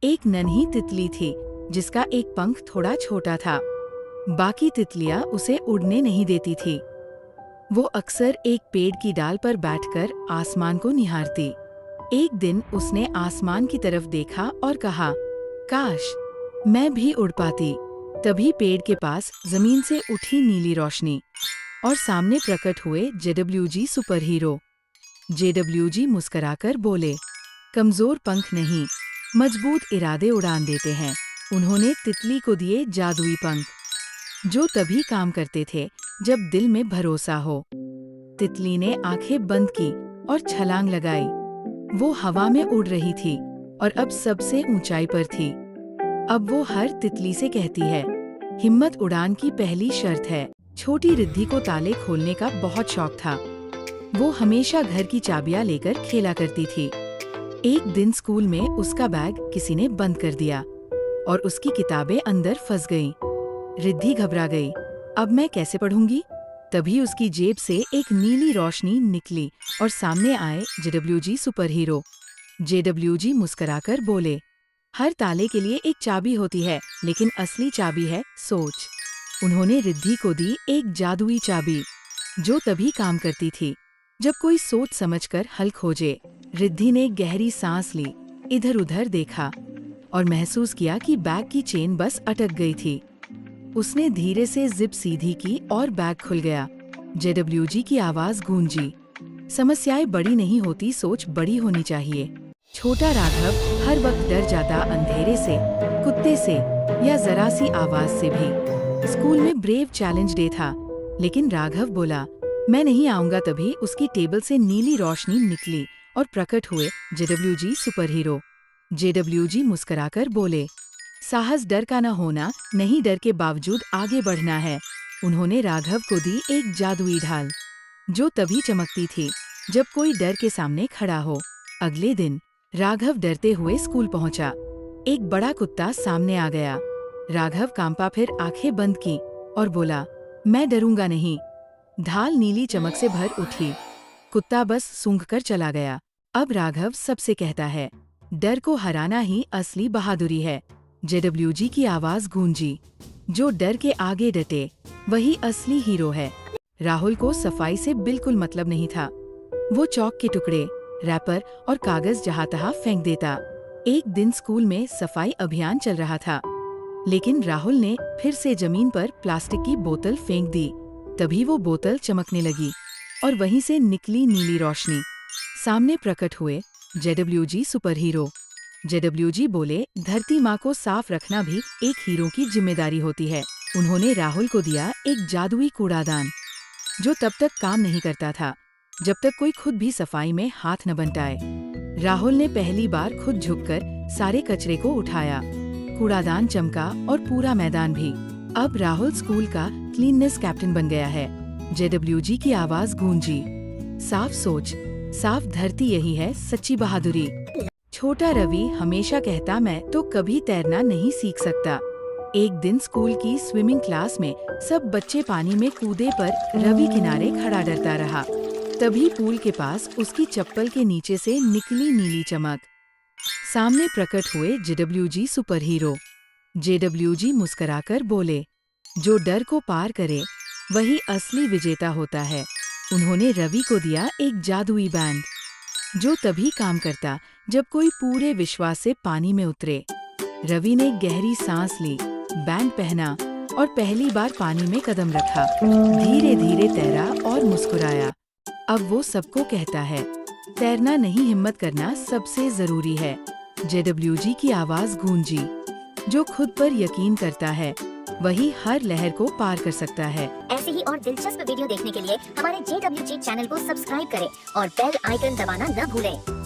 एक नन्ही तितली थी जिसका एक पंख थोड़ा छोटा था। बाकी तितलियां उसे उड़ने नहीं देती थी। वो अक्सर एक पेड़ की डाल पर बैठकर आसमान को निहारती। एक दिन उसने आसमान की तरफ देखा और कहा, काश मैं भी उड़ पाती। तभी पेड़ के पास जमीन से उठी नीली रोशनी और सामने प्रकट हुए जेडब्ल्यूजी सुपर हीरो। जेडब्ल्यूजी मुस्कुराकर बोले, कमजोर पंख नहीं, मजबूत इरादे उड़ान देते हैं। उन्होंने तितली को दिए जादुई पंख, जो तभी काम करते थे जब दिल में भरोसा हो। तितली ने आंखें बंद की और छलांग लगाई। वो हवा में उड़ रही थी और अब सबसे ऊंचाई पर थी। अब वो हर तितली से कहती है, हिम्मत उड़ान की पहली शर्त है। छोटी रिद्धि को ताले खोलने का बहुत शौक था। वो हमेशा घर की चाबियां लेकर खेला करती थी। एक दिन स्कूल में उसका बैग किसी ने बंद कर दिया और उसकी किताबें अंदर फंस गईं। रिद्धि घबरा गई। अब मैं कैसे पढ़ूंगी? तभी उसकी जेब से एक नीली रोशनी निकली और सामने आए जेडब्ल्यूजी सुपर हीरो। जेडब्ल्यूजी मुस्कुराकर बोले, हर ताले के लिए एक चाबी होती है, लेकिन असली चाबी है सोच। उन्होंने रिद्धि को दी एक जादुई चाबी, जो तभी काम करती थी जब कोई सोच समझकर हल खोजे। रिद्धि ने गहरी सांस ली, इधर उधर देखा और महसूस किया कि बैग की चेन बस अटक गई थी। उसने धीरे से जिप सीधी की और बैग खुल गया। जेडब्ल्यूजी की आवाज गूंजी, समस्याएं बड़ी नहीं होती, सोच बड़ी होनी चाहिए। छोटा राघव हर वक्त डर जाता, अंधेरे से, कुत्ते से या जरा सी आवाज से भी। स्कूल में ब्रेव चैलेंज डे था, लेकिन राघव बोला, मैं नहीं आऊंगा। तभी उसकी टेबल से नीली रोशनी निकली और प्रकट हुए जेडब्ल्यूजी सुपर हीरो। जेडब्ल्यूजी मुस्कुराकर बोले, साहस डर का न होना नहीं, डर के बावजूद आगे बढ़ना है। उन्होंने राघव को दी एक जादुई ढाल, जो तभी चमकती थी जब कोई डर के सामने खड़ा हो। अगले दिन राघव डरते हुए स्कूल पहुंचा। एक बड़ा कुत्ता सामने आ गया। राघव कांपा, फिर आंखें बंद की और बोला, मैं डरूंगा नहीं। ढाल नीली चमक से भर उठी। कुत्ता बस सूंघकर चला गया। अब राघव सबसे कहता है, डर को हराना ही असली बहादुरी है। जेडब्ल्यूजी की आवाज गूंजी, जो डर के आगे डटे वही असली हीरो है। राहुल को सफाई से बिल्कुल मतलब नहीं था। वो चौक के टुकड़े, रैपर और कागज जहां तहां फेंक देता। एक दिन स्कूल में सफाई अभियान चल रहा था, लेकिन राहुल ने फिर से जमीन पर प्लास्टिक की बोतल फेंक दी। तभी वो बोतल चमकने लगी और वहीं से निकली नीली रोशनी। सामने प्रकट हुए जेडब्ल्यूजी सुपर हीरो। जेडब्ल्यूजी बोले, धरती माँ को साफ रखना भी एक हीरो की जिम्मेदारी होती है। उन्होंने राहुल को दिया एक जादुई कूड़ादान, जो तब तक काम नहीं करता था जब तक कोई खुद भी सफाई में हाथ न बंटाए। राहुल ने पहली बार खुद झुककर सारे कचरे को उठाया। कूड़ादान चमका और पूरा मैदान भी। अब राहुल स्कूल का क्लीननेस कैप्टन बन गया है। जेडब्ल्यूजी की आवाज गूंजी, साफ सोच, साफ धरती, यही है सच्ची बहादुरी। छोटा रवि हमेशा कहता, मैं तो कभी तैरना नहीं सीख सकता। एक दिन स्कूल की स्विमिंग क्लास में सब बच्चे पानी में कूदे, पर रवि किनारे खड़ा डरता रहा। तभी पूल के पास उसकी चप्पल के नीचे से निकली नीली चमक। सामने प्रकट हुए जेडब्ल्यूजी सुपर हीरो। जेडब्ल्यूजी मुस्कुराकर बोले, जो डर को पार करे वही असली विजेता होता है। उन्होंने रवि को दिया एक जादुई बैंड, जो तभी काम करता जब कोई पूरे विश्वास से पानी में उतरे। रवि ने गहरी सांस ली, बैंड पहना और पहली बार पानी में कदम रखा। धीरे धीरे तैरा और मुस्कुराया। अब वो सबको कहता है, तैरना नहीं, हिम्मत करना सबसे जरूरी है। जेडब्ल्यूजी की आवाज गूंजी, जो खुद पर यकीन करता है वही हर लहर को पार कर सकता है। ऐसे ही और दिलचस्प वीडियो देखने के लिए हमारे JWG चैनल को सब्सक्राइब करें और बेल आइकन दबाना न भूलें।